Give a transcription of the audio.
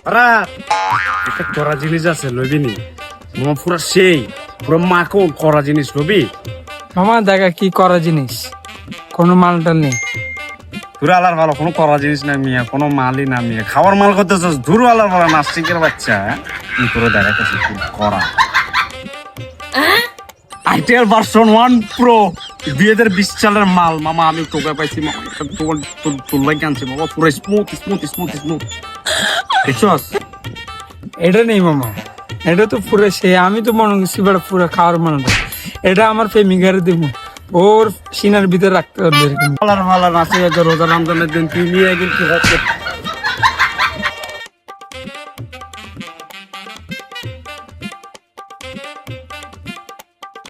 একটা করা জিনিস আছে লবিনি মামা, পুরা সেই পুরো মাখন করা জিনিস লবি। মামা দেখা কি করা জিনিস, কোনো মালটাল নেই। পুরো আলার ভালো কোনো করা জিনিস না মিয়া, কোনো মালই না মিয়া, খাওয়ার মাল করতেছস ধুরু আলার ভালো নাস্তিকের বাচ্চা। পুরো দেখাতেছি করা আইটেল ভার্সন 1 প্রো 2020 সালের মাল মামা। আমি টোকা পাইছি মামা, তোর লাগে আনছি মামা, পুরো স্মুথ স্মুথ স্মুথ স্মুথ। দেখছস এটা নেই মামা, এটা তো পুরো সে, আমি তো মনে করছি বড় পুরো খাওয়ার মালটা। এটা আমার প্রেমিকারে দিব, ওর সিনার ভিতরে রাখতে পারবে এরকম। ভালো ভালো নাচে রোজা রমজানের দিন তুই নিয়ে গেলি কি হচ্ছে